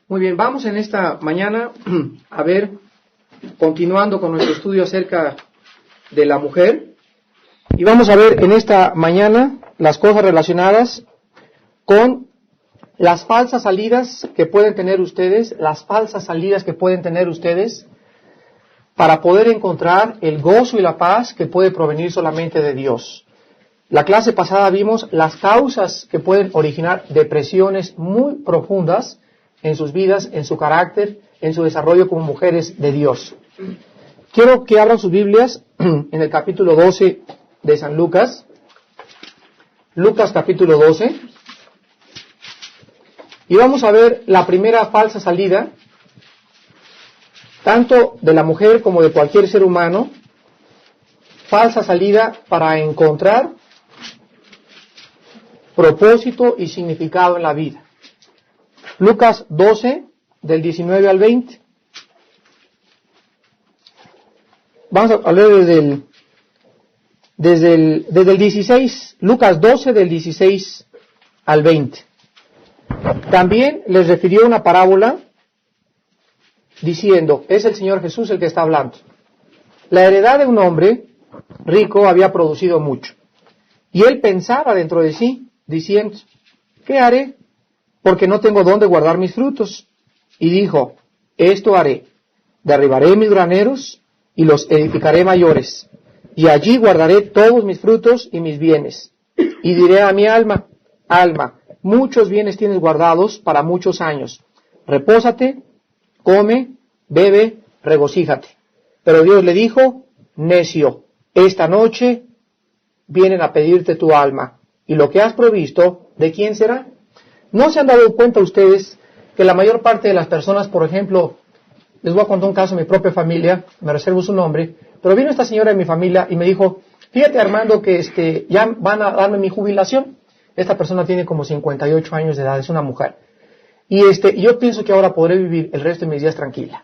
Muy bien, vamos en esta mañana a ver, continuando con nuestro estudio acerca de la mujer, y vamos a ver en esta mañana las cosas relacionadas con las falsas salidas que pueden tener ustedes, para poder encontrar el gozo y la paz que puede provenir solamente de Dios. La clase pasada vimos las causas que pueden originar depresiones muy profundas en sus vidas, en su carácter, en su desarrollo como mujeres de Dios. Quiero que abran sus Biblias en el capítulo 12 de San Lucas. Lucas capítulo 12. Y vamos a ver la primera falsa salida, tanto de la mujer como de cualquier ser humano, falsa salida para encontrar propósito y significado en la vida. Lucas 12, del 19 al 20. Vamos a leer desde el 16, Lucas 12, del 16 al 20. También les refirió una parábola diciendo, es el Señor Jesús el que está hablando. La heredad de un hombre rico había producido mucho. Y él pensaba dentro de sí, diciendo, ¿qué haré? Porque no tengo dónde guardar mis frutos. Y dijo, esto haré, derribaré mis graneros y los edificaré mayores, y allí guardaré todos mis frutos y mis bienes. Y diré a mi alma, alma, muchos bienes tienes guardados para muchos años. Repósate, come, bebe, regocíjate. Pero Dios le dijo, necio, esta noche vienen a pedirte tu alma, y lo que has provisto, ¿de quién será? ¿No se han dado cuenta ustedes que la mayor parte de las personas, por ejemplo, les voy a contar un caso de mi propia familia, me reservo su nombre, pero vino esta señora de mi familia y me dijo, fíjate Armando que ya van a darme mi jubilación. Esta persona tiene como 58 años de edad, es una mujer. Y yo pienso que ahora podré vivir el resto de mis días tranquila.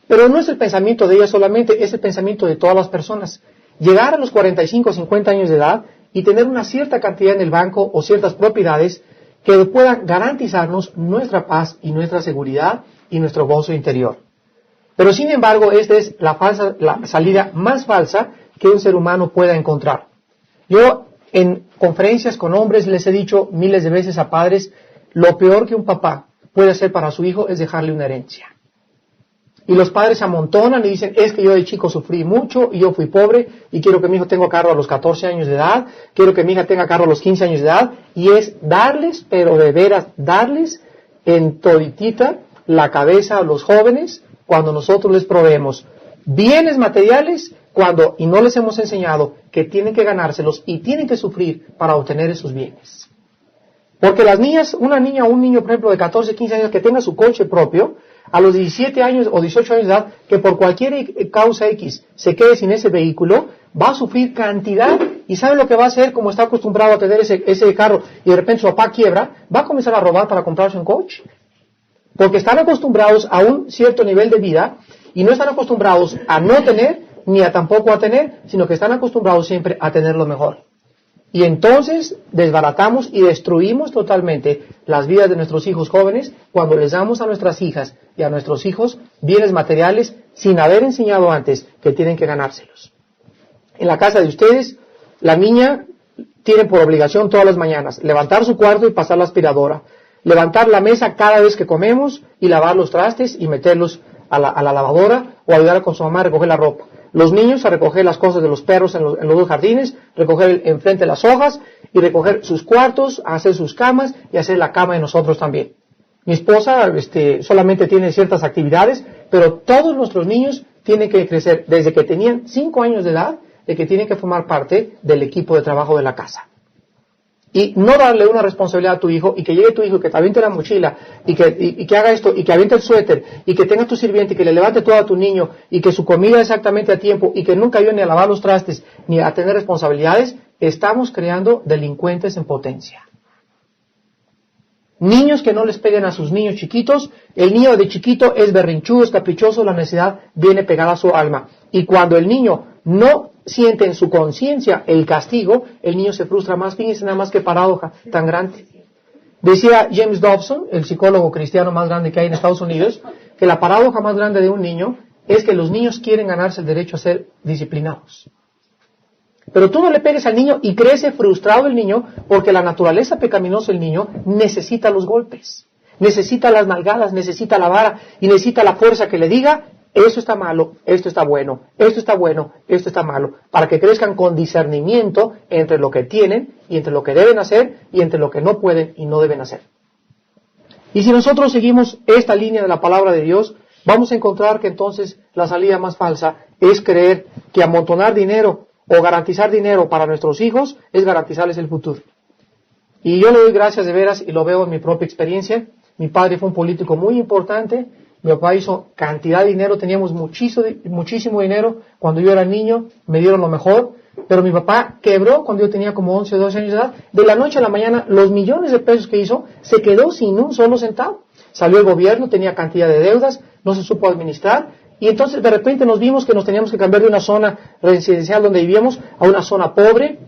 Pero no es el pensamiento de ella solamente, es el pensamiento de todas las personas. Llegar a los 45 o 50 años de edad y tener una cierta cantidad en el banco o ciertas propiedades que puedan garantizarnos nuestra paz y nuestra seguridad y nuestro gozo interior. Pero sin embargo, esta es la salida más falsa que un ser humano pueda encontrar. Yo en conferencias con hombres les he dicho miles de veces a padres, lo peor que un papá puede hacer para su hijo es dejarle una herencia. Y los padres se amontonan y dicen, es que yo de chico sufrí mucho y yo fui pobre y quiero que mi hijo tenga carro a los 14 años de edad, quiero que mi hija tenga carro a los 15 años de edad, y es darles, pero de veras, darles en toditita la cabeza a los jóvenes cuando nosotros les proveemos bienes materiales y no les hemos enseñado que tienen que ganárselos y tienen que sufrir para obtener esos bienes. Porque las niñas, una niña o un niño, por ejemplo, de 14, 15 años que tenga su coche propio, a los 17 años o 18 años de edad, que por cualquier causa X se quede sin ese vehículo, va a sufrir cantidad y sabe lo que va a hacer, como está acostumbrado a tener ese carro y de repente su papá quiebra, va a comenzar a robar para comprarse un coche. Porque están acostumbrados a un cierto nivel de vida y no están acostumbrados a no tener ni a tampoco a tener, sino que están acostumbrados siempre a tener lo mejor. Y entonces desbaratamos y destruimos totalmente las vidas de nuestros hijos jóvenes cuando les damos a nuestras hijas y a nuestros hijos bienes materiales sin haber enseñado antes que tienen que ganárselos. En la casa de ustedes, la niña tiene por obligación todas las mañanas levantar su cuarto y pasar la aspiradora, levantar la mesa cada vez que comemos y lavar los trastes y meterlos a la lavadora o ayudar con su mamá a recoger la ropa. Los niños a recoger las cosas de los perros en los dos jardines, recoger enfrente las hojas y recoger sus cuartos, hacer sus camas y hacer la cama de nosotros también. Mi esposa solamente tiene ciertas actividades, pero todos nuestros niños tienen que crecer desde que tenían 5 años de edad, de que tienen que formar parte del equipo de trabajo de la casa. Y no darle una responsabilidad a tu hijo y que llegue tu hijo y que te aviente la mochila y que haga esto y que aviente el suéter y que tenga tu sirviente y que le levante todo a tu niño y que su comida exactamente a tiempo y que nunca ayude ni a lavar los trastes ni a tener responsabilidades, estamos creando delincuentes en potencia. Niños que no les peguen a sus niños chiquitos, el niño de chiquito es berrinchudo, es caprichoso, la necesidad viene pegada a su alma. Y cuando el niño no siente en su conciencia el castigo, el niño se frustra más. Fíjense nada más que paradoja tan grande. Decía James Dobson, el psicólogo cristiano más grande que hay en Estados Unidos, que la paradoja más grande de un niño es que los niños quieren ganarse el derecho a ser disciplinados. Pero tú no le pegues al niño y crece frustrado el niño porque la naturaleza pecaminosa del niño necesita los golpes, necesita las nalgadas, necesita la vara y necesita la fuerza que le diga, eso está malo, esto está bueno, esto está bueno, esto está malo, para que crezcan con discernimiento entre lo que tienen y entre lo que deben hacer y entre lo que no pueden y no deben hacer. Y si nosotros seguimos esta línea de la palabra de Dios, vamos a encontrar que entonces la salida más falsa es creer que amontonar dinero o garantizar dinero para nuestros hijos es garantizarles el futuro. Y yo le doy gracias de veras y lo veo en mi propia experiencia. Mi padre fue un político muy importante. Mi papá hizo cantidad de dinero, teníamos muchísimo dinero. Cuando yo era niño me dieron lo mejor, pero mi papá quebró cuando yo tenía como 11 o 12 años de edad. De la noche a la mañana, los millones de pesos que hizo, se quedó sin un solo centavo. Salió el gobierno, tenía cantidad de deudas, no se supo administrar, y entonces de repente nos vimos que nos teníamos que cambiar de una zona residencial donde vivíamos a una zona pobre,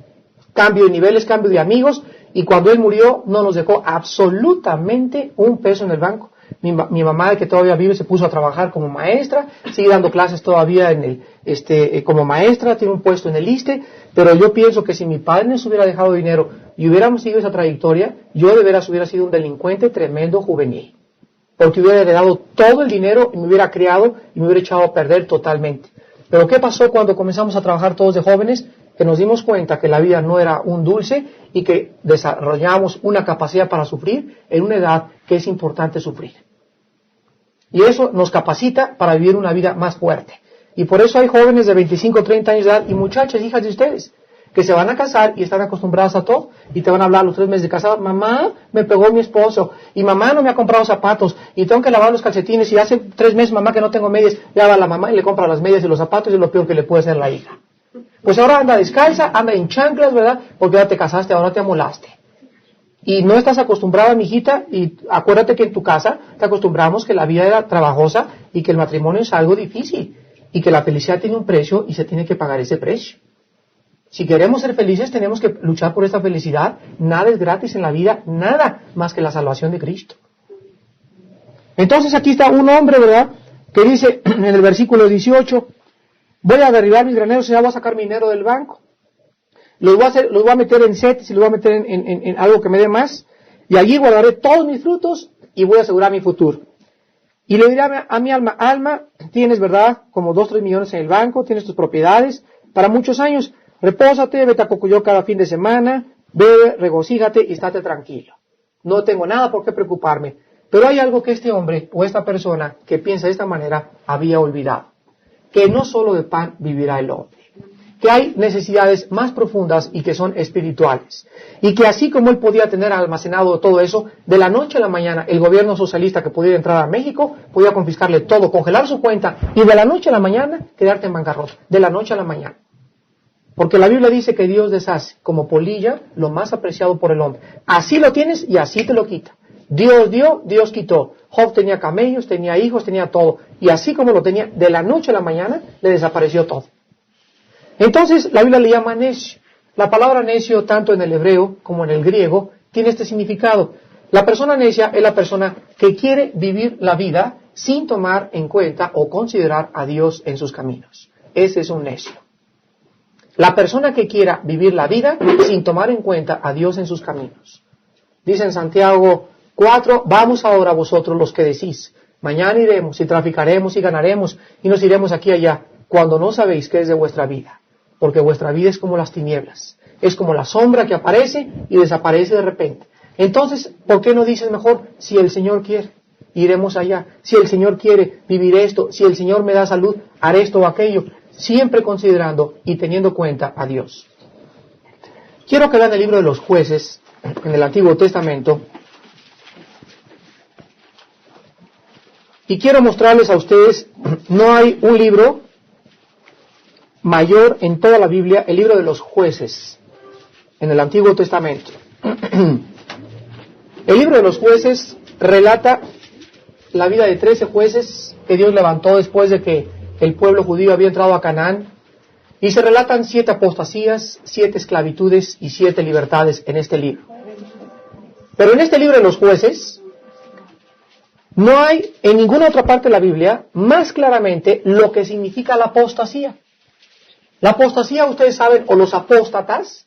cambio de niveles, cambio de amigos, y cuando él murió no nos dejó absolutamente un peso en el banco. Mi mamá, que todavía vive, se puso a trabajar como maestra, sigue dando clases todavía como maestra, tiene un puesto en el ISSSTE, pero yo pienso que si mi padre nos hubiera dejado dinero y hubiéramos seguido esa trayectoria, yo de veras hubiera sido un delincuente tremendo juvenil, porque hubiera heredado todo el dinero y me hubiera criado y me hubiera echado a perder totalmente. Pero ¿qué pasó cuando comenzamos a trabajar todos de jóvenes? Que nos dimos cuenta que la vida no era un dulce y que desarrollamos una capacidad para sufrir en una edad que es importante sufrir. Y eso nos capacita para vivir una vida más fuerte. Y por eso hay jóvenes de 25, 30 años de edad y muchachas, hijas de ustedes, que se van a casar y están acostumbradas a todo. Y te van a hablar a los 3 meses de casado, mamá, me pegó mi esposo, y mamá no me ha comprado zapatos, y tengo que lavar los calcetines, y hace 3 meses, mamá, que no tengo medias, ya va la mamá y le compra las medias y los zapatos, y es lo peor que le puede hacer la hija. Pues ahora anda descalza, anda en chanclas, ¿verdad? Porque ya te casaste, ahora te amolaste. Y no estás acostumbrada, mijita, y acuérdate que en tu casa te acostumbramos que la vida era trabajosa y que el matrimonio es algo difícil, y que la felicidad tiene un precio y se tiene que pagar ese precio. Si queremos ser felices, tenemos que luchar por esta felicidad. Nada es gratis en la vida, nada más que la salvación de Cristo. Entonces aquí está un hombre, ¿verdad?, que dice en el versículo 18, voy a derribar mis graneros y ya voy a sacar mi dinero del banco. Los voy a meter en CETES y los voy a meter en algo que me dé más, y allí guardaré todos mis frutos y voy a asegurar mi futuro. Y le diré a mi alma, alma, tienes, ¿verdad?, como 2 o 3 millones en el banco, tienes tus propiedades para muchos años. Repósate, vete a Cocoyó cada fin de semana, bebe, regocíjate y estate tranquilo. No tengo nada por qué preocuparme. Pero hay algo que este hombre o esta persona que piensa de esta manera había olvidado. Que no solo de pan vivirá el hombre. Que hay necesidades más profundas y que son espirituales. Y que así como él podía tener almacenado todo eso, de la noche a la mañana el gobierno socialista que pudiera entrar a México podía confiscarle todo, congelar su cuenta y de la noche a la mañana quedarte en bancarrota. De la noche a la mañana. Porque la Biblia dice que Dios deshace como polilla lo más apreciado por el hombre. Así lo tienes y así te lo quita. Dios dio, Dios quitó. Job tenía camellos, tenía hijos, tenía todo. Y así como lo tenía, de la noche a la mañana le desapareció todo. Entonces la Biblia le llama necio. La palabra necio, tanto en el hebreo como en el griego, tiene este significado. La persona necia es la persona que quiere vivir la vida sin tomar en cuenta o considerar a Dios en sus caminos. Ese es un necio. La persona que quiera vivir la vida sin tomar en cuenta a Dios en sus caminos. Dice en Santiago 4, vamos ahora vosotros los que decís, mañana iremos y traficaremos y ganaremos y nos iremos aquí y allá, cuando no sabéis qué es de vuestra vida, porque vuestra vida es como las tinieblas, es como la sombra que aparece y desaparece de repente. Entonces, ¿por qué no dices mejor, si el Señor quiere, iremos allá, si el Señor quiere vivir esto, si el Señor me da salud, haré esto o aquello? Siempre considerando y teniendo cuenta a Dios. Quiero que vean el libro de los Jueces en el Antiguo Testamento y quiero mostrarles a ustedes, no hay un libro mayor en toda la Biblia, el libro de los Jueces en el Antiguo Testamento. El libro de los Jueces relata la vida de 13 jueces que Dios levantó después de que el pueblo judío había entrado a Canaán, y se relatan 7 apostasías, 7 esclavitudes y 7 libertades en este libro. Pero en este libro de los jueces, no hay en ninguna otra parte de la Biblia más claramente lo que significa la apostasía. La apostasía, ustedes saben, o los apóstatas,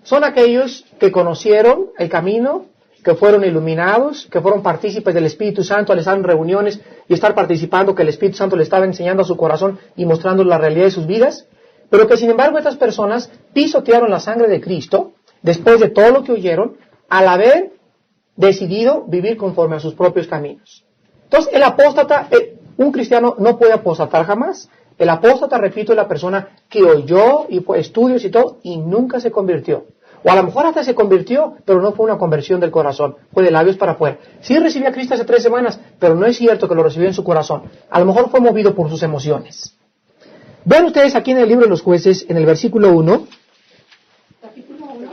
son aquellos que conocieron el camino, que fueron iluminados, que fueron partícipes del Espíritu Santo al estar en reuniones y estar participando, que el Espíritu Santo le estaba enseñando a su corazón y mostrando la realidad de sus vidas, pero que sin embargo estas personas pisotearon la sangre de Cristo después de todo lo que oyeron, al haber decidido vivir conforme a sus propios caminos. Entonces, el apóstata, un cristiano no puede apostatar jamás. El apóstata, repito, es la persona que oyó y fue a estudios y todo y nunca se convirtió. O a lo mejor hasta se convirtió, pero no fue una conversión del corazón, fue de labios para afuera. Sí recibió a Cristo hace 3 semanas, pero no es cierto que lo recibió en su corazón. A lo mejor fue movido por sus emociones. Ven ustedes aquí en el libro de los jueces, en el versículo 1,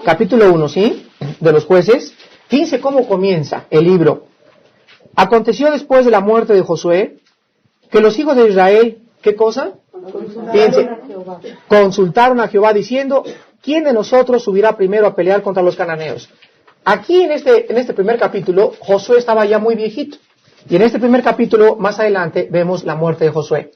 capítulo 1, ¿sí? De los jueces. Fíjense cómo comienza el libro. Aconteció después de la muerte de Josué, que los hijos de Israel, ¿qué cosa? Fíjense, consultaron a Jehová diciendo, ¿quién de nosotros subirá primero a pelear contra los cananeos? Aquí en este primer capítulo, Josué estaba ya muy viejito. Y en este primer capítulo, más adelante, vemos la muerte de Josué.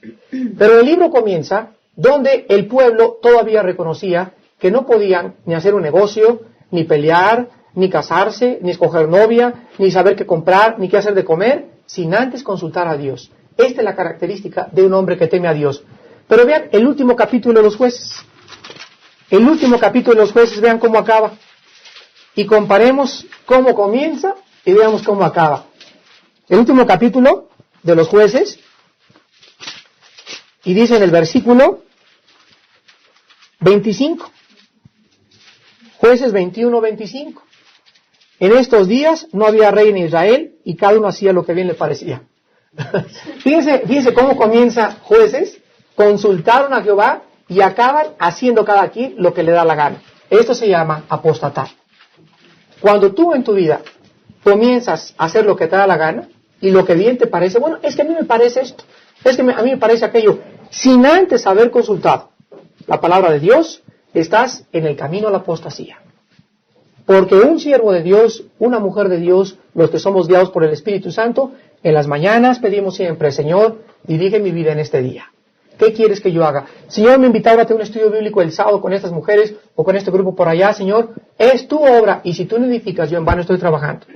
Pero el libro comienza donde el pueblo todavía reconocía que no podían ni hacer un negocio, ni pelear, ni casarse, ni escoger novia, ni saber qué comprar, ni qué hacer de comer, sin antes consultar a Dios. Esta es la característica de un hombre que teme a Dios. Pero vean el último capítulo de los jueces. El último capítulo de los jueces, vean cómo acaba. Y comparemos cómo comienza y veamos cómo acaba. El último capítulo de los jueces, y dice en el versículo 25, jueces 21-25. En estos días no había rey en Israel y cada uno hacía lo que bien le parecía. Fíjense cómo comienza jueces, consultaron a Jehová y acaban haciendo cada quien lo que le da la gana. Esto se llama apostatar. Cuando tú en tu vida comienzas a hacer lo que te da la gana y lo que bien te parece, bueno, es que a mí me parece esto, es que a mí me parece aquello, sin antes haber consultado la palabra de Dios, estás en el camino a la apostasía. Porque un siervo de Dios, una mujer de Dios, los que somos guiados por el Espíritu Santo, en las mañanas pedimos siempre, Señor, dirige mi vida en este día. ¿Qué quieres que yo haga? Señor, me invitaron a tener un estudio bíblico el sábado con estas mujeres o con este grupo por allá, Señor, es tu obra y si tú no edificas, yo en vano estoy trabajando.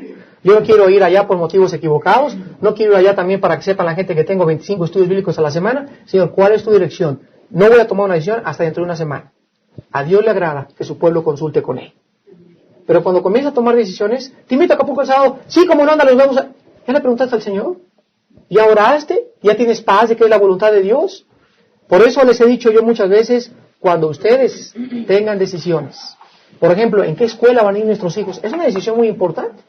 Yo no quiero ir allá por motivos equivocados, no quiero ir allá también para que sepan la gente que tengo 25 estudios bíblicos a la semana. Señor, ¿cuál es tu dirección? No voy a tomar una decisión hasta dentro de una semana. A Dios le agrada que su pueblo consulte con Él. Pero cuando comienza a tomar decisiones, te invito a Acapulco el sábado, sí, como no, anda, los vamos a... ¿Ya le preguntaste al Señor? ¿Ya oraste? ¿Ya tienes paz de que es la voluntad de Dios? Por eso les he dicho yo muchas veces, cuando ustedes tengan decisiones, por ejemplo, ¿en qué escuela van a ir nuestros hijos? Es una decisión muy importante.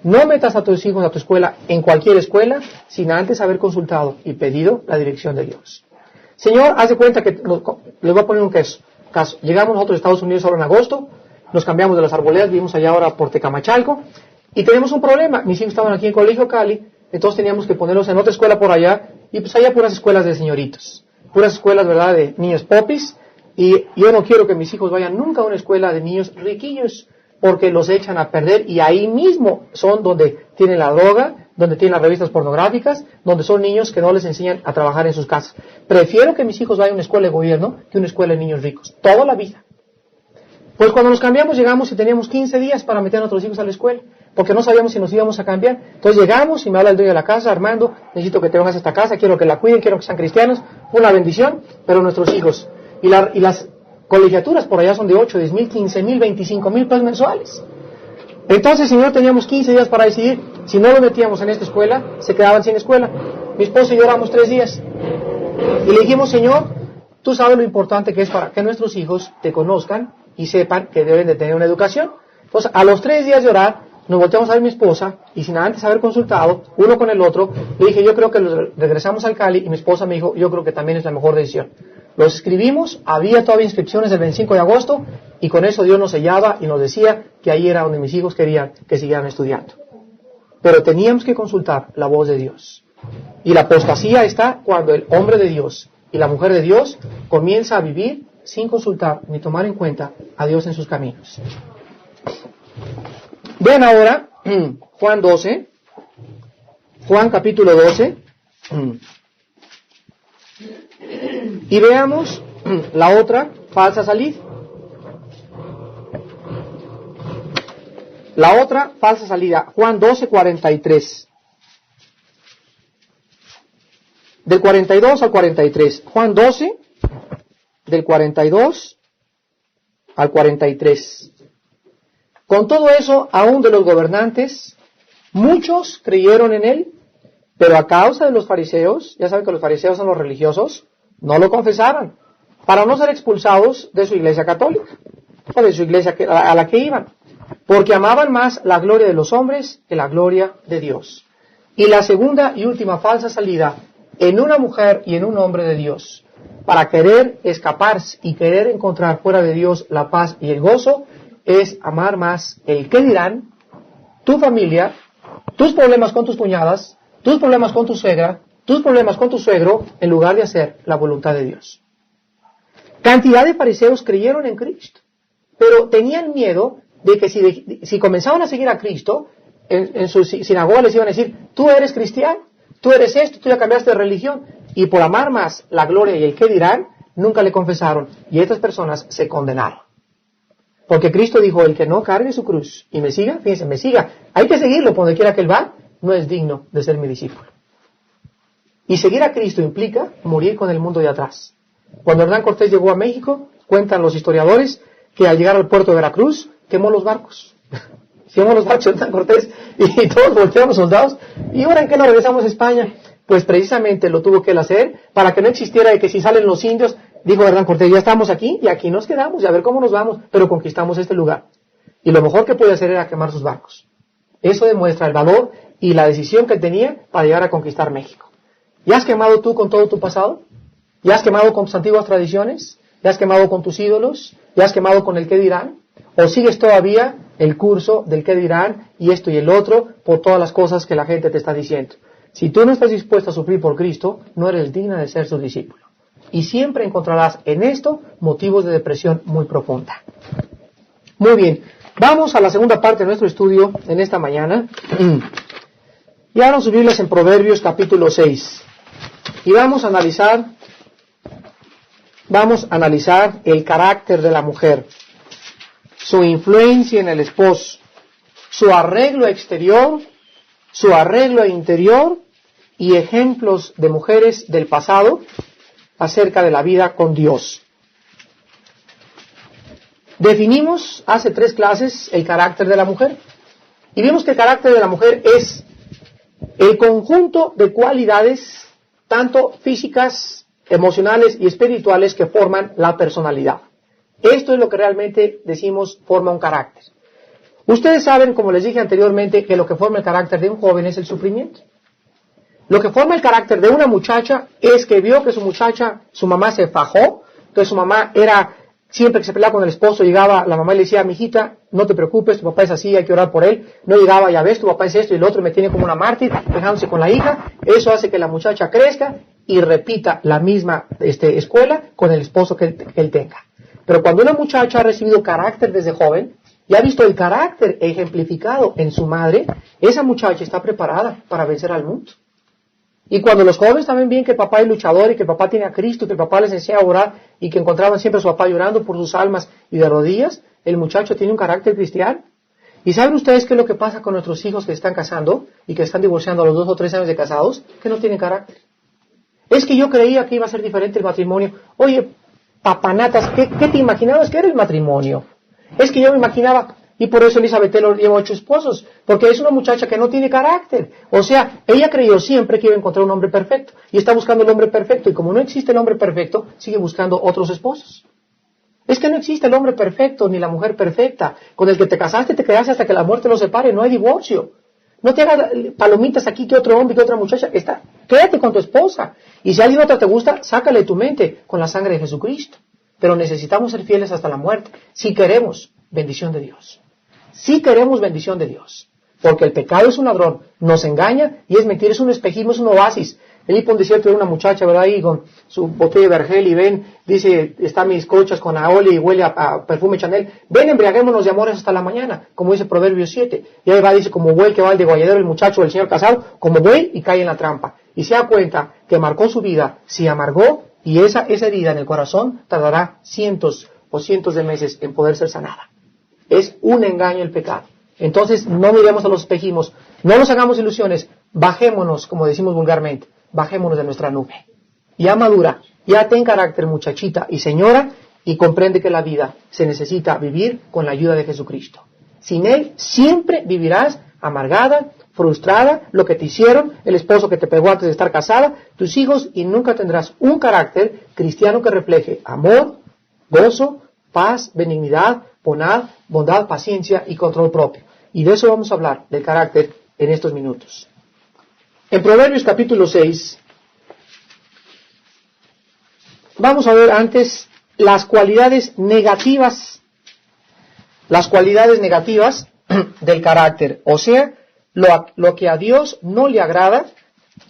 No metas a tus hijos a tu escuela, en cualquier escuela, sin antes haber consultado y pedido la dirección de Dios. Señor, haz de cuenta que, les voy a poner un caso. Llegamos nosotros a Estados Unidos ahora en agosto, nos cambiamos de las arboledas, vivimos allá ahora por Tecamachalco, y tenemos un problema. Mis hijos estaban aquí en Colegio Cali, entonces teníamos que ponerlos en otra escuela por allá, y pues allá puras escuelas de señoritos, puras escuelas, ¿verdad?, de niños popis, y yo no quiero que mis hijos vayan nunca a una escuela de niños riquillos, porque los echan a perder, y ahí mismo son donde tienen la droga, donde tienen las revistas pornográficas, donde son niños que no les enseñan a trabajar en sus casas. Prefiero que mis hijos vayan a una escuela de gobierno que una escuela de niños ricos, toda la vida. Pues cuando nos cambiamos, llegamos y teníamos 15 días para meter a nuestros hijos a la escuela, porque no sabíamos si nos íbamos a cambiar. Entonces llegamos y me habla el dueño de la casa, Armando, necesito que te vengas a esta casa, quiero que la cuiden, quiero que sean cristianos, una bendición, pero nuestros hijos. Y las colegiaturas por allá son de 8, 10 mil, 15 mil, 25 mil pesos mensuales. Entonces, señor, teníamos 15 días para decidir, si no lo metíamos en esta escuela, se quedaban sin escuela. Mi esposo y yo oramos 3 días. Y le dijimos, Señor, tú sabes lo importante que es para que nuestros hijos te conozcan y sepan que deben de tener una educación. Entonces, a los 3 días de orar, nos volteamos a ver mi esposa, y sin antes haber consultado, uno con el otro, le dije, yo creo que regresamos al Cali, y mi esposa me dijo, yo creo que también es la mejor decisión. Los escribimos, había todavía inscripciones el 25 de agosto, y con eso Dios nos sellaba y nos decía que ahí era donde mis hijos querían que siguieran estudiando. Pero teníamos que consultar la voz de Dios. Y la apostasía está cuando el hombre de Dios y la mujer de Dios comienza a vivir sin consultar ni tomar en cuenta a Dios en sus caminos. Vean ahora Juan 12, Juan capítulo 12, y veamos la otra falsa salida. La otra falsa salida, Juan 12, 43. Del 42 al 43. Juan 12, del 42 al 43. Con todo eso, aún de los gobernantes, muchos creyeron en él, pero a causa de los fariseos, ya saben que los fariseos son los religiosos, no lo confesaban, para no ser expulsados de su iglesia católica, o de su iglesia a la que iban, porque amaban más la gloria de los hombres que la gloria de Dios. Y la segunda y última falsa salida, en una mujer y en un hombre de Dios, para querer escaparse y querer encontrar fuera de Dios la paz y el gozo, es amar más el qué dirán, tu familia, tus problemas con tus cuñadas, tus problemas con tu suegra, tus problemas con tu suegro, en lugar de hacer la voluntad de Dios. Cantidad de fariseos creyeron en Cristo, pero tenían miedo de que si comenzaban a seguir a Cristo, en su sinagoga les iban a decir, tú eres cristiano, tú eres esto, tú ya cambiaste de religión, y por amar más la gloria y el qué dirán, nunca le confesaron, y estas personas se condenaron. Porque Cristo dijo, el que no cargue su cruz y me siga, fíjense, me siga, hay que seguirlo por donde quiera que él va, no es digno de ser mi discípulo. Y seguir a Cristo implica morir con el mundo de atrás. Cuando Hernán Cortés llegó a México, cuentan los historiadores que al llegar al puerto de Veracruz, quemó los barcos. Quemó los barcos de Hernán Cortés y todos volteamos soldados. ¿Y ahora en qué nos regresamos a España? Pues precisamente lo tuvo que él hacer para que no existiera de que si salen los indios, dijo Hernán Cortés, ya estamos aquí y aquí nos quedamos y a ver cómo nos vamos, pero conquistamos este lugar. Y lo mejor que podía hacer era quemar sus barcos. Eso demuestra el valor y la decisión que él tenía para llegar a conquistar México. ¿Ya has quemado tú con todo tu pasado? ¿Ya has quemado con tus antiguas tradiciones? ¿Ya has quemado con tus ídolos? ¿Ya has quemado con el qué dirán? ¿O sigues todavía el curso del qué dirán y esto y el otro por todas las cosas que la gente te está diciendo? Si tú no estás dispuesto a sufrir por Cristo, no eres digna de ser su discípulo. Y siempre encontrarás en esto motivos de depresión muy profunda. Muy bien, vamos a la segunda parte de nuestro estudio en esta mañana. Y ahora sus Biblias en Proverbios capítulo 6. Y vamos a analizar el carácter de la mujer, su influencia en el esposo, su arreglo exterior, su arreglo interior y ejemplos de mujeres del pasado acerca de la vida con Dios. Definimos hace 3 clases el carácter de la mujer y vimos que el carácter de la mujer es el conjunto de cualidades tanto físicas, emocionales y espirituales que forman la personalidad. Esto es lo que realmente decimos forma un carácter. Ustedes saben, como les dije anteriormente, que lo que forma el carácter de un joven es el sufrimiento. Lo que forma el carácter de una muchacha es que vio que su mamá se fajó, que su mamá era, siempre que se peleaba con el esposo, llegaba, la mamá le decía, mijita, no te preocupes, tu papá es así, hay que orar por él. No llegaba, ya ves, tu papá es esto y el otro me tiene como una mártir, dejándose con la hija. Eso hace que la muchacha crezca y repita la misma escuela con el esposo que él tenga. Pero cuando una muchacha ha recibido carácter desde joven y ha visto el carácter ejemplificado en su madre, esa muchacha está preparada para vencer al mundo. Y cuando los jóvenes saben bien que el papá es luchador y que el papá tiene a Cristo y que el papá les enseña a orar y que encontraban siempre a su papá llorando por sus almas y de rodillas, el muchacho tiene un carácter cristiano. ¿Y saben ustedes qué es lo que pasa con nuestros hijos que están casando y que están divorciando a los 2 o 3 años de casados? Que no tienen carácter. Es que yo creía que iba a ser diferente el matrimonio. Oye, papanatas, ¿qué te imaginabas que era el matrimonio? Es que yo me imaginaba, y por eso Elizabeth Taylor lleva 8 esposos, porque es una muchacha que no tiene carácter. O sea, ella creyó siempre que iba a encontrar un hombre perfecto, y está buscando el hombre perfecto, y como no existe el hombre perfecto, sigue buscando otros esposos. Es que no existe el hombre perfecto, ni la mujer perfecta. Con el que te casaste, te quedaste hasta que la muerte los separe, no hay divorcio. No te hagas palomitas aquí que otro hombre, que otra muchacha. Quédate con tu esposa. Y si alguien otra te gusta, sácale de tu mente con la sangre de Jesucristo. Pero necesitamos ser fieles hasta la muerte, si queremos bendición de Dios. Si queremos bendición de Dios. Porque el pecado es un ladrón, nos engaña y es mentira, es un espejismo, es un oasis. El hipo un desierto de una muchacha, ¿verdad? Ahí con su botella de vergel y ven, dice, están mis colchas con aoli y huele a perfume Chanel. Ven, embriaguémonos de amores hasta la mañana, como dice Proverbios 7. Y ahí va, dice, como buey que va al degolladero el muchacho del señor casado, como buey y cae en la trampa. Y se da cuenta que marcó su vida, se amargó y esa herida en el corazón tardará cientos o cientos de meses en poder ser sanada. Es un engaño el pecado. Entonces, no miremos a los espejismos, no nos hagamos ilusiones, bajémonos, como decimos vulgarmente, bajémonos de nuestra nube. Ya madura, ya ten carácter, muchachita y señora, y comprende que la vida se necesita vivir con la ayuda de Jesucristo. Sin Él, siempre vivirás amargada, frustrada, lo que te hicieron, el esposo que te pegó antes de estar casada, tus hijos, y nunca tendrás un carácter cristiano que refleje amor, gozo, paz, benignidad, bondad, paciencia y control propio. Y de eso vamos a hablar, del carácter, en estos minutos. En Proverbios capítulo 6, vamos a ver antes las cualidades negativas del carácter, o sea, lo que a Dios no le agrada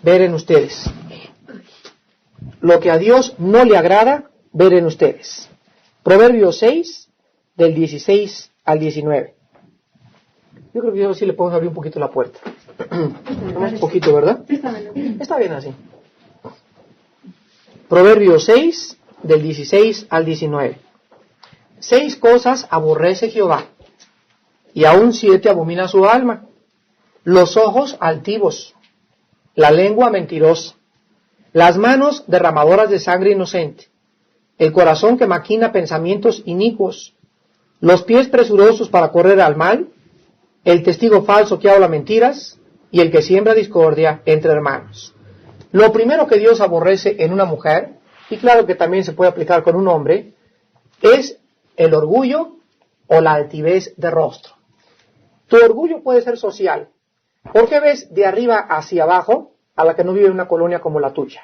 ver en ustedes. Lo que a Dios no le agrada ver en ustedes. Proverbios 6, del 16 al 19. Yo creo que yo sí le puedo abrir un poquito la puerta. Un poquito, ¿verdad? Está bien así. Proverbios 6, del 16 al 19. 6 cosas aborrece Jehová, y aún 7 abomina su alma: los ojos altivos, la lengua mentirosa, las manos derramadoras de sangre inocente, el corazón que maquina pensamientos inicuos, los pies presurosos para correr al mal, el testigo falso que habla mentiras, y el que siembra discordia entre hermanos. Lo primero que Dios aborrece en una mujer, y claro que también se puede aplicar con un hombre, es el orgullo o la altivez de rostro. Tu orgullo puede ser social. ¿Por qué ves de arriba hacia abajo a la que no vive en una colonia como la tuya?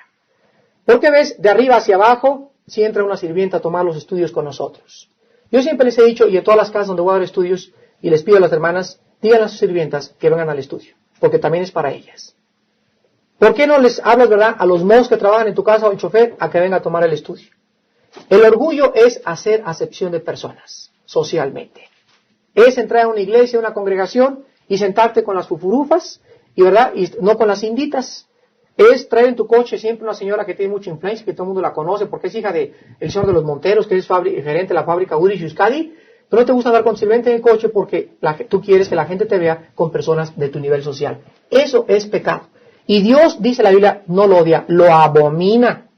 ¿Por qué ves de arriba hacia abajo si entra una sirvienta a tomar los estudios con nosotros? Yo siempre les he dicho, y en todas las casas donde voy a dar estudios, y les pido a las hermanas, digan a sus sirvientas que vengan al estudio, porque también es para ellas. ¿Por qué no les hablas, verdad, a los mozos que trabajan en tu casa o el chofer a que venga a tomar el estudio? El orgullo es hacer acepción de personas, socialmente. Es entrar a una iglesia, a una congregación, y sentarte con las fufurufas, y verdad, y no con las inditas. Es traer en tu coche siempre una señora que tiene mucha influencia, que todo el mundo la conoce, porque es hija de el señor de los Monteros, que es gerente de la fábrica Uri Yuskadi, pero no te gusta andar con sirviente en el coche porque tú quieres que la gente te vea con personas de tu nivel social. Eso es pecado. Y Dios, dice la Biblia, no lo odia, lo abomina.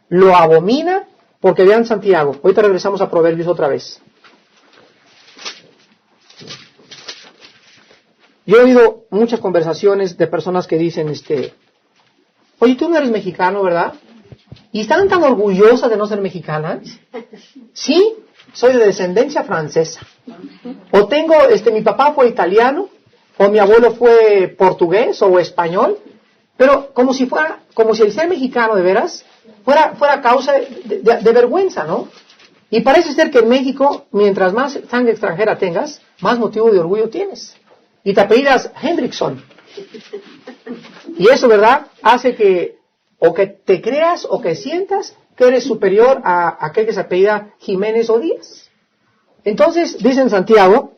Lo abomina porque vean Santiago. Ahorita regresamos a Proverbios otra vez. Yo he oído muchas conversaciones de personas que dicen, oye, tú no eres mexicano, ¿verdad? ¿Y están tan orgullosas de no ser mexicanas? Sí, soy de descendencia francesa. O tengo, mi papá fue italiano, o mi abuelo fue portugués o español, pero como si el ser mexicano de veras fuera causa de vergüenza, ¿no? Y parece ser que en México, mientras más sangre extranjera tengas, más motivo de orgullo tienes. Y te apellidas Hendrickson. Y eso, ¿verdad?, hace que o que te creas o que sientas que eres superior a aquel que se apellida Jiménez o Díaz. Entonces, dice en Santiago,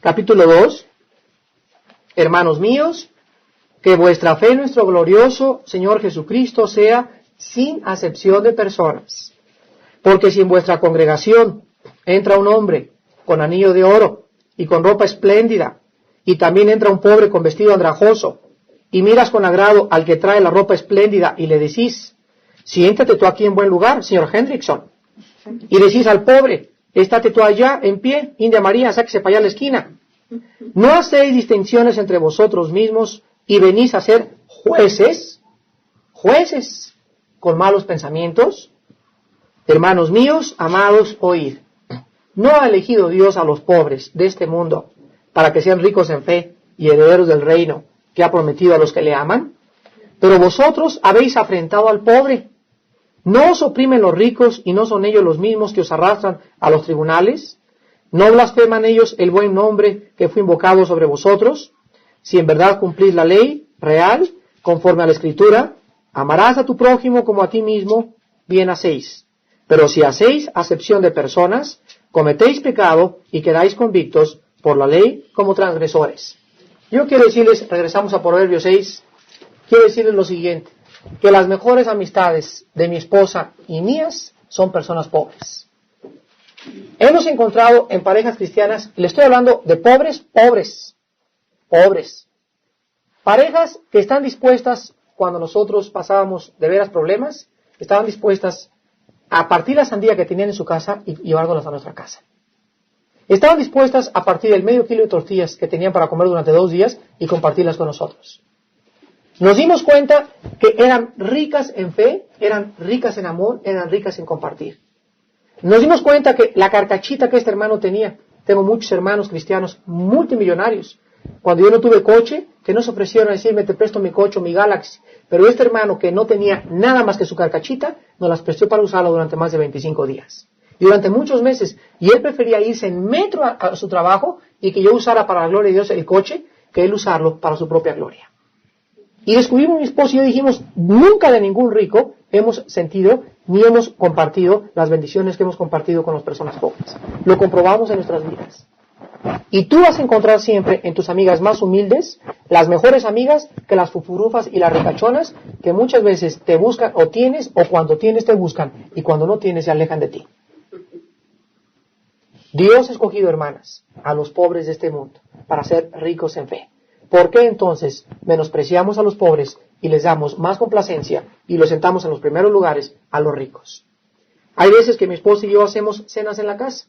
capítulo 2, hermanos míos, que vuestra fe en nuestro glorioso Señor Jesucristo sea sin acepción de personas. Porque si en vuestra congregación entra un hombre con anillo de oro y con ropa espléndida, y también entra un pobre con vestido andrajoso, y miras con agrado al que trae la ropa espléndida y le decís, siéntate tú aquí en buen lugar, señor Hendrickson, y decís al pobre, estate tú allá en pie, India María, sáquese para allá a la esquina. ¿No hacéis distinciones entre vosotros mismos y venís a ser jueces con malos pensamientos? Hermanos míos, amados, oíd. ¿No ha elegido Dios a los pobres de este mundo para que sean ricos en fe y herederos del reino que ha prometido a los que le aman? Pero vosotros habéis afrentado al pobre. ¿No os oprimen los ricos y no son ellos los mismos que os arrastran a los tribunales? ¿No blasfeman ellos el buen nombre que fue invocado sobre vosotros? Si en verdad cumplís la ley real, conforme a la Escritura, amarás a tu prójimo como a ti mismo, bien hacéis. Pero si hacéis acepción de personas, cometéis pecado y quedáis convictos por la ley como transgresores. Yo quiero decirles, regresamos a Proverbios 6, quiero decirles lo siguiente, que las mejores amistades de mi esposa y mías son personas pobres. Hemos encontrado en parejas cristianas, le estoy hablando de pobres, parejas que están dispuestas, cuando nosotros pasábamos de veras problemas, estaban dispuestas a partir la sandía que tenían en su casa y llevárnoslas a nuestra casa. Estaban dispuestas a partir del medio kilo de tortillas que tenían para comer durante 2 días y compartirlas con nosotros. Nos dimos cuenta que eran ricas en fe, eran ricas en amor, eran ricas en compartir. Nos dimos cuenta que la carcachita que este hermano tenía, tengo muchos hermanos cristianos multimillonarios, cuando yo no tuve coche, que no se ofrecieron a decirme, te presto mi coche o mi Galaxy, pero este hermano que no tenía nada más que su carcachita, nos las prestó para usarla durante más de 25 días. Y durante muchos meses, y él prefería irse en metro a su trabajo y que yo usara para la gloria de Dios el coche, que él usarlo para su propia gloria. Y descubrimos, mi esposo y yo dijimos, nunca de ningún rico hemos sentido ni hemos compartido las bendiciones que hemos compartido con las personas pobres. Lo comprobamos en nuestras vidas. Y tú vas a encontrar siempre en tus amigas más humildes las mejores amigas que las fufurufas y las ricachonas que muchas veces te buscan o tienes, o cuando tienes te buscan y cuando no tienes se alejan de ti. Dios ha escogido, hermanas, a los pobres de este mundo para ser ricos en fe. ¿Por qué entonces menospreciamos a los pobres y les damos más complacencia y los sentamos en los primeros lugares a los ricos? Hay veces que mi esposa y yo hacemos cenas en la casa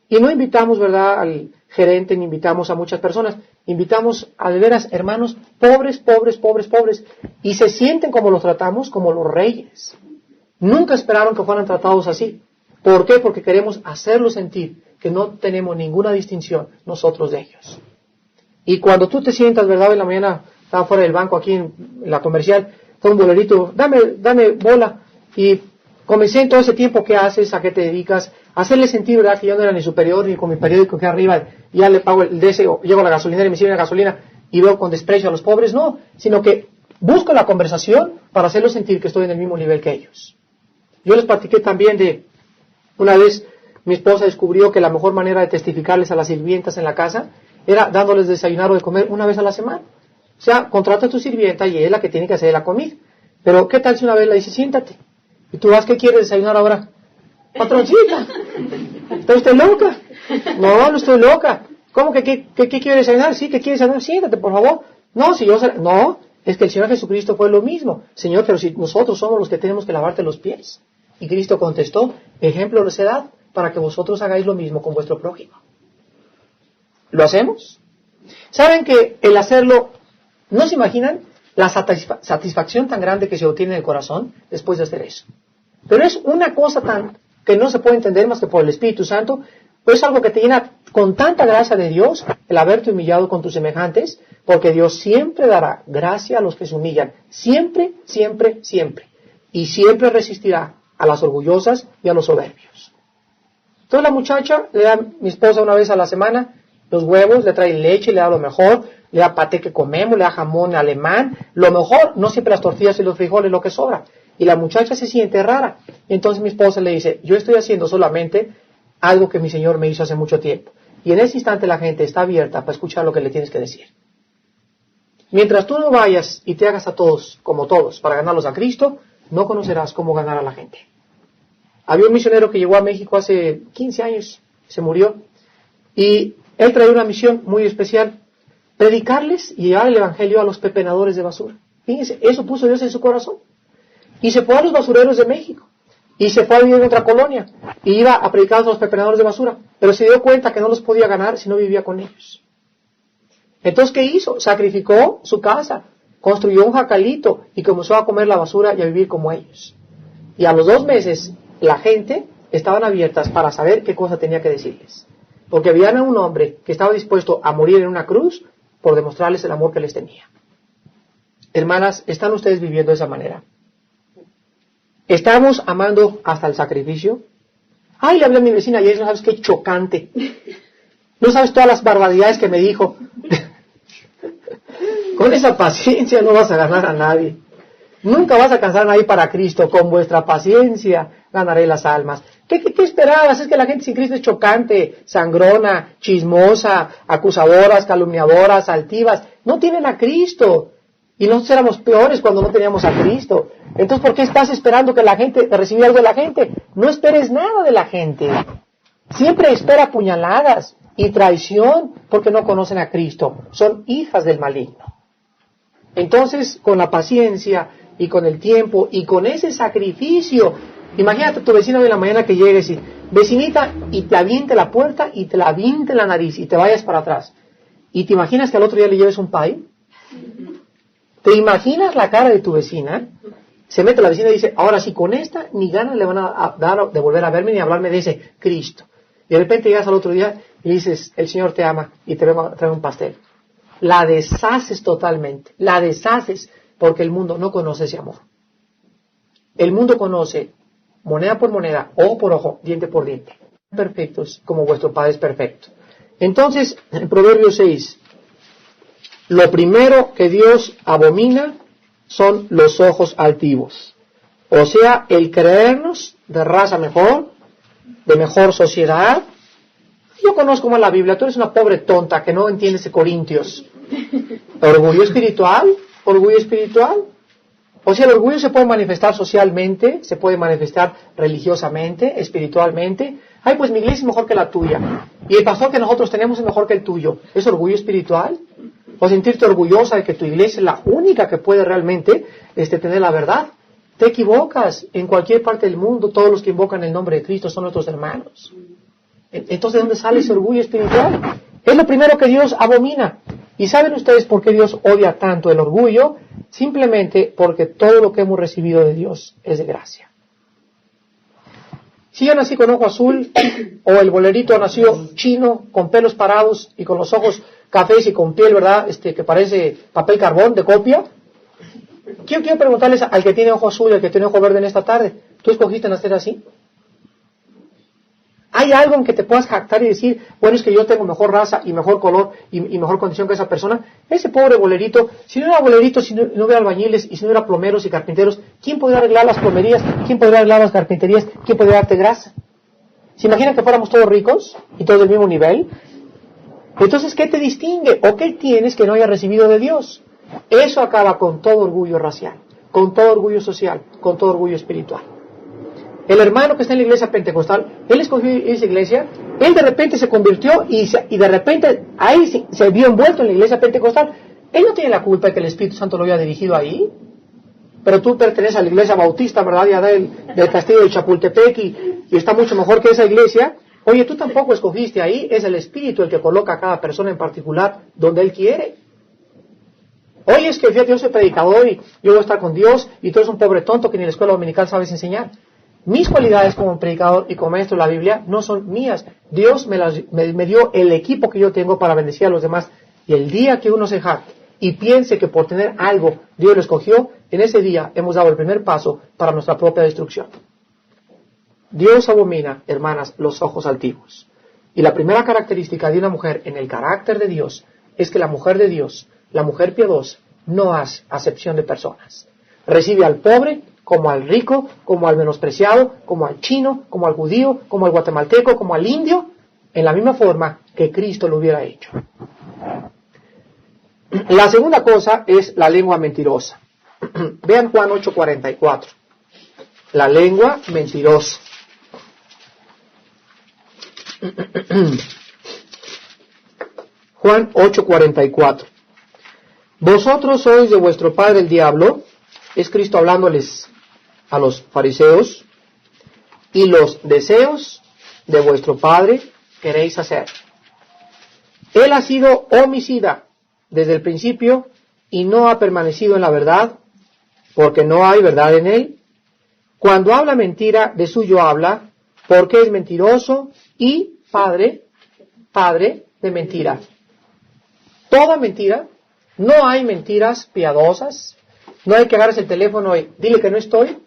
y no invitamos, ¿verdad?, al gerente ni invitamos a muchas personas. Invitamos a de veras hermanos pobres y se sienten como los tratamos, como los reyes. Nunca esperaron que fueran tratados así. ¿Por qué? Porque queremos hacerlos sentir que no tenemos ninguna distinción nosotros de ellos. Y cuando tú te sientas, ¿verdad? En la mañana estaba fuera del banco aquí en la comercial, está un bolerito, dame bola. Y comencé en todo ese tiempo, ¿qué haces? ¿A qué te dedicas? Hacerle sentir, ¿verdad? Que yo no era ni superior ni con mi periódico que arriba, ya le pago el deseo, llego a la gasolinera y me sirven la gasolina y veo con desprecio a los pobres. No, sino que busco la conversación para hacerlos sentir que estoy en el mismo nivel que ellos. Yo les platiqué también de una vez mi esposa descubrió que la mejor manera de testificarles a las sirvientas en la casa era dándoles desayunar o de comer una vez a la semana. O sea, contrata a tu sirvienta y es la que tiene que hacer la comida. Pero ¿qué tal si una vez le dice, siéntate? Y tú vas, ¿qué quieres desayunar ahora? Patroncita, ¿está usted loca? No estoy loca. ¿Cómo que qué quiere desayunar? Sí, ¿qué quiere desayunar? Siéntate, por favor. No, es que el Señor Jesucristo fue lo mismo. Señor, pero si nosotros somos los que tenemos que lavarte los pies. Y Cristo contestó, ejemplo les he dado para que vosotros hagáis lo mismo con vuestro prójimo. ¿Lo hacemos? ¿Saben que el hacerlo, no se imaginan la satisfacción tan grande que se obtiene en el corazón después de hacer eso? Pero es una cosa tan que no se puede entender más que por el Espíritu Santo, pues es algo que te llena con tanta gracia de Dios el haberte humillado con tus semejantes, porque Dios siempre dará gracia a los que se humillan, siempre, siempre, siempre, y siempre resistirá a las orgullosas y a los soberbios. Entonces la muchacha le da a mi esposa una vez a la semana los huevos, le trae leche, le da lo mejor, le da paté que comemos, le da jamón alemán, lo mejor, no siempre las tortillas y los frijoles, lo que sobra. Y la muchacha se siente rara. Entonces mi esposa le dice, yo estoy haciendo solamente algo que mi Señor me hizo hace mucho tiempo. Y en ese instante la gente está abierta para escuchar lo que le tienes que decir. Mientras tú no vayas y te hagas a todos como todos para ganarlos a Cristo, no conocerás cómo ganar a la gente. Había un misionero que llegó a México hace 15 años, se murió, y él traía una misión muy especial, predicarles y llevar el evangelio a los pepenadores de basura. Fíjense, eso puso Dios en su corazón. Y se fue a los basureros de México, y se fue a vivir en otra colonia, y iba a predicar a los pepenadores de basura, pero se dio cuenta que no los podía ganar si no vivía con ellos. Entonces, ¿qué hizo? Sacrificó su casa, construyó un jacalito, y comenzó a comer la basura y a vivir como ellos. Y a los 2 meses, la gente estaban abiertas para saber qué cosa tenía que decirles. Porque habían a un hombre que estaba dispuesto a morir en una cruz por demostrarles el amor que les tenía. Hermanas, ¿están ustedes viviendo de esa manera? ¿Estamos amando hasta el sacrificio? Ay, le hablé a mi vecina ayer, no sabes qué chocante. No sabes todas las barbaridades que me dijo. Con esa paciencia no vas a ganar a nadie. Nunca vas a alcanzar a nadie para Cristo. Con vuestra paciencia ganaré las almas. ¿Qué esperabas? Es que la gente sin Cristo es chocante, sangrona, chismosa, acusadoras, calumniadoras, altivas. No tienen a Cristo. Y nosotros éramos peores cuando no teníamos a Cristo. Entonces, ¿por qué estás esperando que la gente te reciba algo de la gente? No esperes nada de la gente. Siempre espera puñaladas y traición porque no conocen a Cristo. Son hijas del maligno. Entonces, con la paciencia y con el tiempo y con ese sacrificio, imagínate a tu vecino de la mañana que llegues y, vecinita, y te aviente la puerta y te la aviente la nariz y te vayas para atrás. ¿Y te imaginas que al otro día le lleves un pay? ¿Te imaginas la cara de tu vecina? Se mete la vecina y dice, ahora sí, con esta ni ganas le van a dar de volver a verme ni hablarme de ese Cristo. Y de repente llegas al otro día y dices, el Señor te ama y te trae un pastel. La deshaces totalmente, la deshaces porque el mundo no conoce ese amor. El mundo conoce moneda por moneda, ojo por ojo, diente por diente. Perfectos como vuestro Padre es perfecto. Entonces, en Proverbios 6, lo primero que Dios abomina son los ojos altivos. O sea, el creernos de raza mejor, de mejor sociedad. Yo conozco más la Biblia, tú eres una pobre tonta que no entiendes de Corintios. Orgullo espiritual, orgullo espiritual. O sea, el orgullo se puede manifestar socialmente, se puede manifestar religiosamente, espiritualmente. Ay, pues mi iglesia es mejor que la tuya. Y el pastor que nosotros tenemos es mejor que el tuyo. ¿Es orgullo espiritual? O sentirte orgullosa de que tu iglesia es la única que puede realmente tener la verdad. Te equivocas. En cualquier parte del mundo, todos los que invocan el nombre de Cristo son nuestros hermanos. Entonces, ¿de dónde sale ese orgullo espiritual? Es lo primero que Dios abomina. ¿Y saben ustedes por qué Dios odia tanto el orgullo? Simplemente porque todo lo que hemos recibido de Dios es de gracia. Si yo nací con ojo azul, o el bolerito nació chino, con pelos parados y con los ojos cafés y con piel, ¿verdad?, que parece papel carbón de copia. Quiero preguntarles al que tiene ojo azul y al que tiene ojo verde en esta tarde, ¿tú escogiste nacer así? ¿Hay algo en que te puedas jactar y decir, bueno, es que yo tengo mejor raza y mejor color y mejor condición que esa persona? Ese pobre bolerito, si no era bolerito, si no hubiera albañiles y si no hubiera plomeros y carpinteros, ¿quién podría arreglar las plomerías? ¿Quién podría arreglar las carpinterías? ¿Quién podría darte grasa? ¿Se imaginan que fuéramos todos ricos y todos del mismo nivel? Entonces, ¿qué te distingue? ¿O qué tienes que no haya recibido de Dios? Eso acaba con todo orgullo racial, con todo orgullo social, con todo orgullo espiritual. El hermano que está en la iglesia pentecostal, él escogió esa iglesia, él de repente se convirtió y de repente ahí se vio envuelto en la iglesia pentecostal. Él no tiene la culpa de que el Espíritu Santo lo haya dirigido ahí. Pero tú perteneces a la iglesia bautista, ¿verdad? Ya del castillo de Chapultepec y está mucho mejor que esa iglesia. Oye, tú tampoco escogiste ahí, es el Espíritu el que coloca a cada persona en particular donde Él quiere. Oye, es que fíjate, yo soy predicador y yo voy a estar con Dios y tú eres un pobre tonto que ni en la escuela dominical sabes enseñar. Mis cualidades como predicador y como maestro de la Biblia no son mías. Dios me dio el equipo que yo tengo para bendecir a los demás. Y el día que uno se jacte y piense que por tener algo Dios lo escogió, en ese día hemos dado el primer paso para nuestra propia destrucción. Dios abomina, hermanas, los ojos altivos. Y la primera característica de una mujer en el carácter de Dios es que la mujer de Dios, la mujer piadosa, no hace acepción de personas. Recibe al pobre como al rico, como al menospreciado, como al chino, como al judío, como al guatemalteco, como al indio, en la misma forma que Cristo lo hubiera hecho. La segunda cosa es la lengua mentirosa. Vean Juan 8:44. La lengua mentirosa. Juan 8:44. Vosotros sois de vuestro padre el diablo, es Cristo hablándoles a los fariseos, y los deseos de vuestro padre queréis hacer. Él ha sido homicida desde el principio y no ha permanecido en la verdad, porque no hay verdad en él. Cuando habla mentira, de suyo habla, porque es mentiroso y padre de mentira. Toda mentira, no hay mentiras piadosas, no hay que agarres el teléfono y dile que no estoy.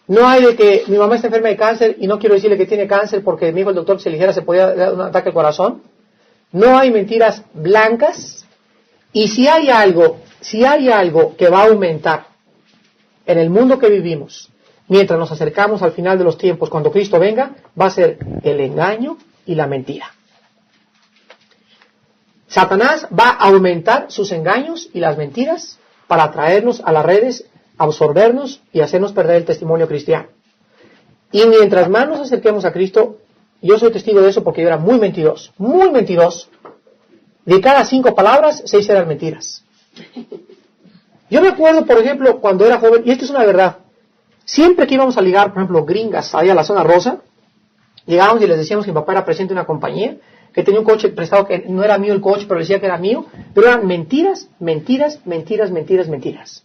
No hay de que mi mamá está enferma de cáncer y no quiero decirle que tiene cáncer porque me dijo el doctor que si le dijera se podía dar un ataque al corazón. No hay mentiras blancas, Y si hay algo que va a aumentar en el mundo que vivimos, mientras nos acercamos al final de los tiempos, cuando Cristo venga, va a ser el engaño y la mentira. Satanás va a aumentar sus engaños y las mentiras para atraernos a las redes, absorbernos y hacernos perder el testimonio cristiano. Y mientras más nos acerquemos a Cristo, yo soy testigo de eso porque yo era muy mentiroso, muy mentiroso. De cada 5 palabras, 6 eran mentiras. Yo me acuerdo, por ejemplo, cuando era joven, y esto es una verdad, siempre que íbamos a ligar, por ejemplo, gringas, ahí a la zona rosa, llegábamos y les decíamos que mi papá era presidente de una compañía, que tenía un coche prestado, que no era mío el coche, pero decía que era mío, pero eran mentiras, mentiras, mentiras, mentiras, mentiras.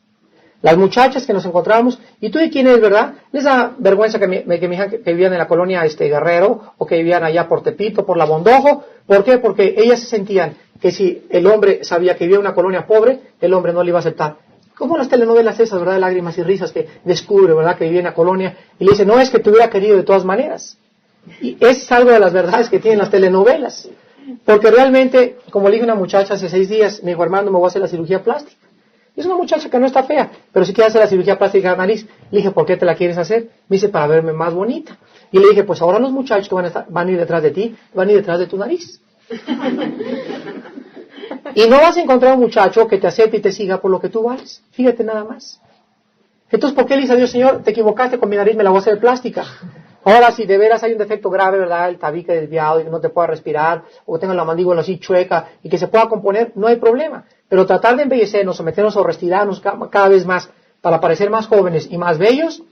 Las muchachas que nos encontrábamos, ¿y tú de quién eres, verdad? Les da vergüenza que me dijeran que vivían en la colonia Guerrero, o que vivían allá por Tepito, por La Bondojo. ¿Por qué? Porque ellas se sentían que si el hombre sabía que vivía en una colonia pobre, el hombre no le iba a aceptar. Como las telenovelas esas, ¿verdad? De lágrimas y risas, que descubre, ¿verdad? Que vivía en la colonia, y le dice, no, es que te hubiera querido de todas maneras. Y es algo de las verdades que tienen las telenovelas. Porque realmente, como le dije a una muchacha hace 6 días, me dijo, hermano, me voy a hacer la cirugía plástica. Es una muchacha que no está fea, pero si quiere hacer la cirugía plástica de la nariz. Le dije, ¿por qué te la quieres hacer? Me dice, para verme más bonita. Y le dije, pues ahora los muchachos que van a ir detrás de ti, van a ir detrás de tu nariz. Y no vas a encontrar un muchacho que te acepte y te siga por lo que tú vales. Fíjate nada más. Entonces, ¿por qué le dice a Dios, Señor, te equivocaste con mi nariz, me la voy a hacer plástica? Ahora, si de veras hay un defecto grave, ¿verdad? El tabique desviado y que no te pueda respirar, o que tenga la mandíbula así chueca y que se pueda componer, no hay problema. Pero tratar de embellecernos, someternos o retirarnos cada vez más para parecer más jóvenes y más bellos,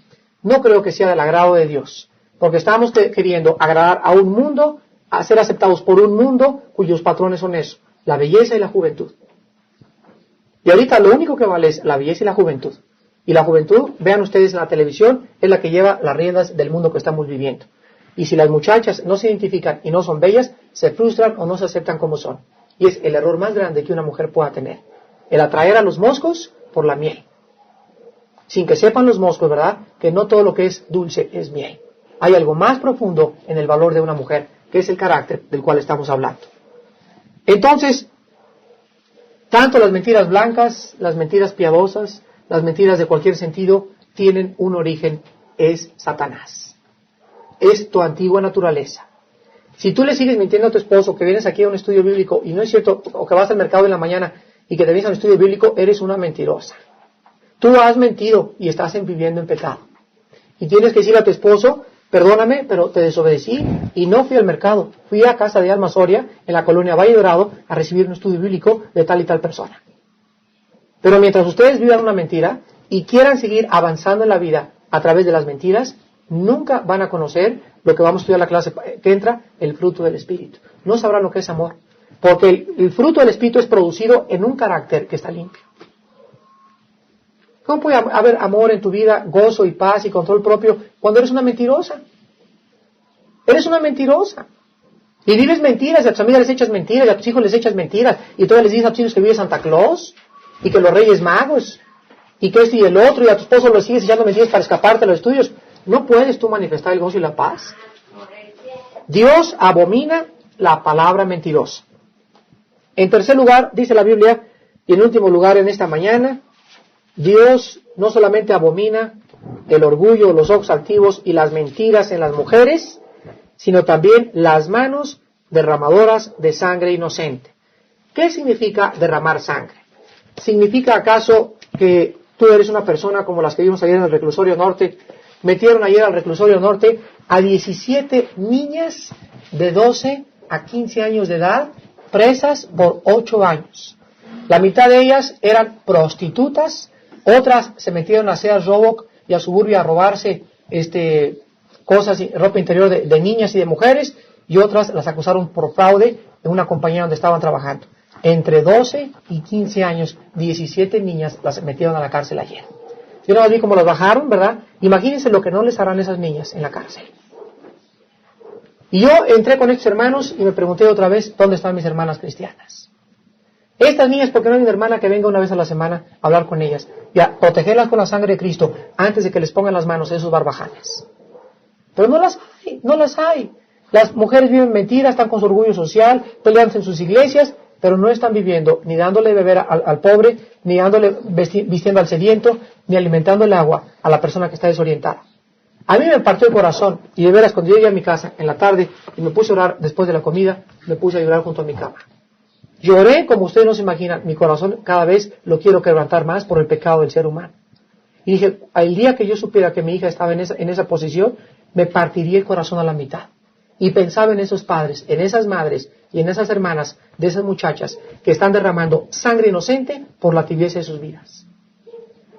no creo que sea del agrado de Dios. Porque estamos queriendo agradar a un mundo, a ser aceptados por un mundo cuyos patrones son eso, la belleza y la juventud. Y ahorita lo único que vale es la belleza y la juventud. Y la juventud, vean ustedes en la televisión, es la que lleva las riendas del mundo que estamos viviendo. Y si las muchachas no se identifican y no son bellas, se frustran o no se aceptan como son. Y es el error más grande que una mujer pueda tener. El atraer a los moscos por la miel. Sin que sepan los moscos, ¿verdad?, que no todo lo que es dulce es miel. Hay algo más profundo en el valor de una mujer, que es el carácter del cual estamos hablando. Entonces, tanto las mentiras blancas, las mentiras piadosas, las mentiras de cualquier sentido, tienen un origen, es Satanás. Es tu antigua naturaleza. Si tú le sigues mintiendo a tu esposo, que vienes aquí a un estudio bíblico, y no es cierto, o que vas al mercado en la mañana, y que te vienes a un estudio bíblico, eres una mentirosa. Tú has mentido, y estás viviendo en pecado. Y tienes que decirle a tu esposo, perdóname, pero te desobedecí, y no fui al mercado. Fui a casa de Alma Soria, en la colonia Valle Dorado, a recibir un estudio bíblico de tal y tal persona. Pero mientras ustedes vivan una mentira y quieran seguir avanzando en la vida a través de las mentiras, nunca van a conocer lo que vamos a estudiar en la clase que entra, el fruto del Espíritu. No sabrán lo que es amor, porque el fruto del Espíritu es producido en un carácter que está limpio. ¿Cómo puede haber amor en tu vida, gozo y paz y control propio cuando eres una mentirosa? Eres una mentirosa. Y vives mentiras, y a tus amigas les echas mentiras, y a tus hijos les echas mentiras, y todavía les dices a tus hijos que vive Santa Claus, y que los Reyes Magos, y que esto y el otro, y a tu esposo lo sigues echando mentiras para escaparte de los estudios. No puedes tú manifestar el gozo y la paz. Dios abomina la palabra mentirosa. En tercer lugar, dice la Biblia, y en último lugar en esta mañana, Dios no solamente abomina el orgullo, los ojos altivos y las mentiras en las mujeres, sino también las manos derramadoras de sangre inocente. ¿Qué significa derramar sangre? ¿Significa acaso que tú eres una persona como las que vimos ayer en el reclusorio norte? Metieron ayer al reclusorio norte a 17 niñas de 12 a 15 años de edad, presas por 8 años. La mitad de ellas eran prostitutas, otras se metieron a Sears Roebuck y a Suburbia a robarse cosas, ropa interior de niñas y de mujeres, y otras las acusaron por fraude en una compañía donde estaban trabajando. Entre 12 y 15 años, 17 niñas las metieron a la cárcel ayer. Yo no vi cómo las bajaron, ¿verdad? Imagínense lo que no les harán esas niñas en la cárcel. Y yo entré con estos hermanos y me pregunté otra vez, ¿dónde están mis hermanas cristianas? Estas niñas, ¿por qué no hay una hermana que venga una vez a la semana a hablar con ellas y a protegerlas con la sangre de Cristo antes de que les pongan las manos esos barbajanes? Pero no las hay, no las hay. Las mujeres viven mentiras, están con su orgullo social, peleándose en sus iglesias, pero no están viviendo ni dándole de beber al pobre, ni dándole vistiendo al sediento, ni alimentando el agua a la persona que está desorientada. A mí me partió el corazón, y de veras, cuando llegué a mi casa en la tarde y me puse a orar después de la comida, me puse a llorar junto a mi cama. Lloré como ustedes no se imaginan, mi corazón cada vez lo quiero quebrantar más por el pecado del ser humano. Y dije, el día que yo supiera que mi hija estaba en esa posición, me partiría el corazón a la mitad. Y pensaba en esos padres, en esas madres y en esas hermanas de esas muchachas que están derramando sangre inocente por la tibieza de sus vidas.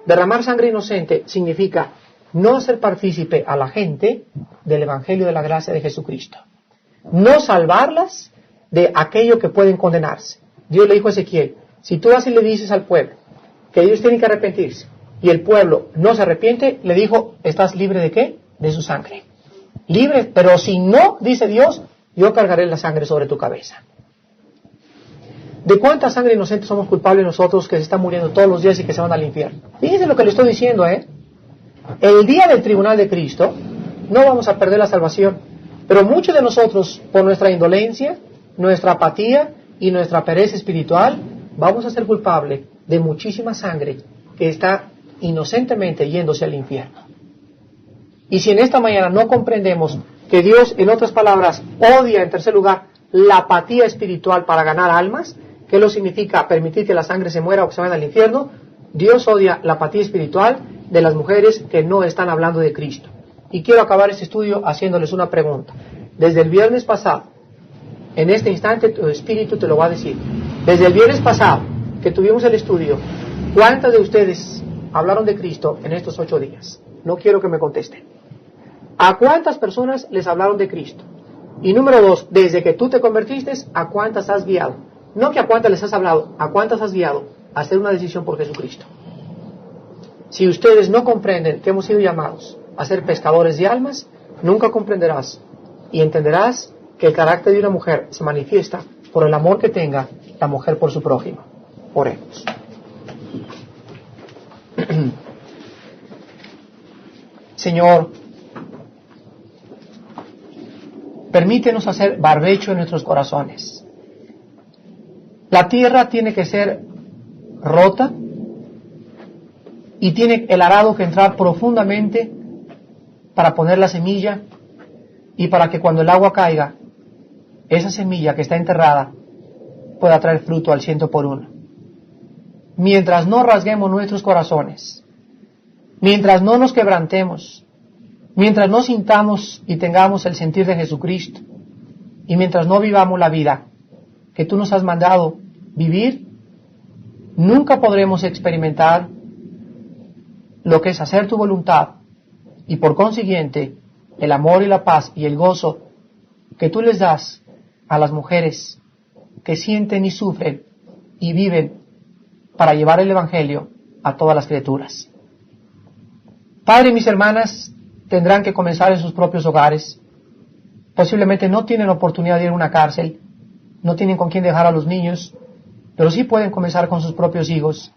Derramar sangre inocente significa no hacer partícipe a la gente del Evangelio de la gracia de Jesucristo. No salvarlas de aquello que pueden condenarse. Dios le dijo a Ezequiel, si tú así le dices al pueblo que ellos tienen que arrepentirse y el pueblo no se arrepiente, le dijo, ¿estás libre de qué? De su sangre. Libre, pero si no, dice Dios, yo cargaré la sangre sobre tu cabeza. ¿De cuánta sangre inocente somos culpables nosotros que se están muriendo todos los días y que se van al infierno? Fíjense lo que le estoy diciendo, El día del tribunal de Cristo no vamos a perder la salvación, pero muchos de nosotros, por nuestra indolencia, nuestra apatía y nuestra pereza espiritual, vamos a ser culpables de muchísima sangre que está inocentemente yéndose al infierno. Y si en esta mañana no comprendemos que Dios, en otras palabras, odia, en tercer lugar, la apatía espiritual para ganar almas, que lo significa permitir que la sangre se muera o que se vaya al infierno, Dios odia la apatía espiritual de las mujeres que no están hablando de Cristo. Y quiero acabar este estudio haciéndoles una pregunta. Desde el viernes pasado, en este instante tu espíritu te lo va a decir. Desde el viernes pasado que tuvimos el estudio, ¿cuántas de ustedes hablaron de Cristo en estos 8 días? No quiero que me contesten. ¿A cuántas personas les hablaron de Cristo? Y número 2, desde que tú te convertiste, ¿a cuántas has guiado? No que a cuántas les has hablado, ¿a cuántas has guiado a hacer una decisión por Jesucristo? Si ustedes no comprenden que hemos sido llamados a ser pescadores de almas, nunca comprenderás y entenderás que el carácter de una mujer se manifiesta por el amor que tenga la mujer por su prójimo. Oremos. Señor, permítenos hacer barbecho en nuestros corazones. La tierra tiene que ser rota y tiene el arado que entrar profundamente para poner la semilla y para que cuando el agua caiga, esa semilla que está enterrada pueda traer fruto al 100%. Mientras no rasguemos nuestros corazones, mientras no nos quebrantemos, mientras no sintamos y tengamos el sentir de Jesucristo, y mientras no vivamos la vida que tú nos has mandado vivir, nunca podremos experimentar lo que es hacer tu voluntad y por consiguiente el amor y la paz y el gozo que tú les das a las mujeres que sienten y sufren y viven para llevar el Evangelio a todas las criaturas. Padre, mis hermanas tendrán que comenzar en sus propios hogares. Posiblemente no tienen oportunidad de ir a una cárcel, no tienen con quién dejar a los niños, pero sí pueden comenzar con sus propios hijos,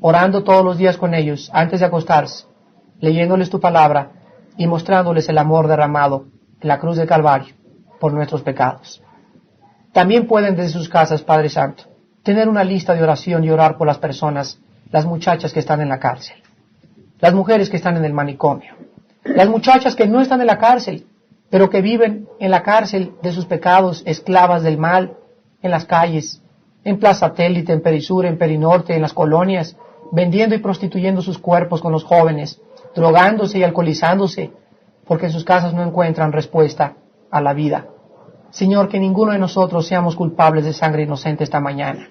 orando todos los días con ellos antes de acostarse, leyéndoles tu palabra y mostrándoles el amor derramado en la cruz del Calvario por nuestros pecados. También pueden desde sus casas, Padre Santo, tener una lista de oración y orar por las personas, las muchachas que están en la cárcel, las mujeres que están en el manicomio, las muchachas que no están en la cárcel, pero que viven en la cárcel de sus pecados, esclavas del mal, en las calles, en Plaza Satélite, en Perisur, en Perinorte, en las colonias, vendiendo y prostituyendo sus cuerpos con los jóvenes, drogándose y alcoholizándose, porque en sus casas no encuentran respuesta a la vida. Señor, que ninguno de nosotros seamos culpables de sangre inocente esta mañana.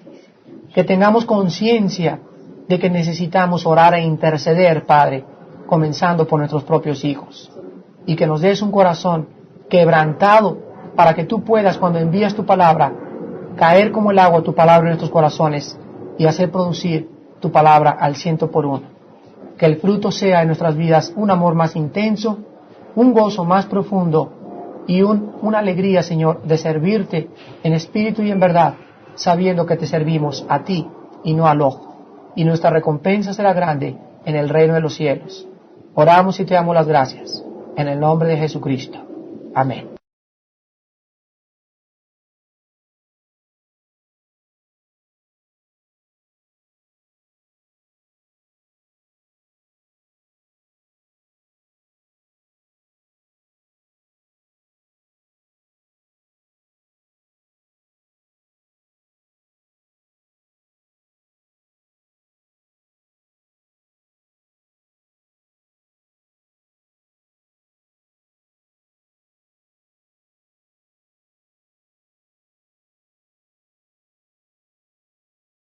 Que tengamos conciencia de que necesitamos orar e interceder, Padre, comenzando por nuestros propios hijos. Y que nos des un corazón quebrantado para que tú puedas, cuando envías tu palabra, caer como el agua tu palabra en nuestros corazones y hacer producir tu palabra al 100%. Que el fruto sea en nuestras vidas un amor más intenso, un gozo más profundo y una alegría, Señor, de servirte en espíritu y en verdad, sabiendo que te servimos a ti y no al ojo. Y nuestra recompensa será grande en el reino de los cielos. Oramos y te damos las gracias. En el nombre de Jesucristo. Amén.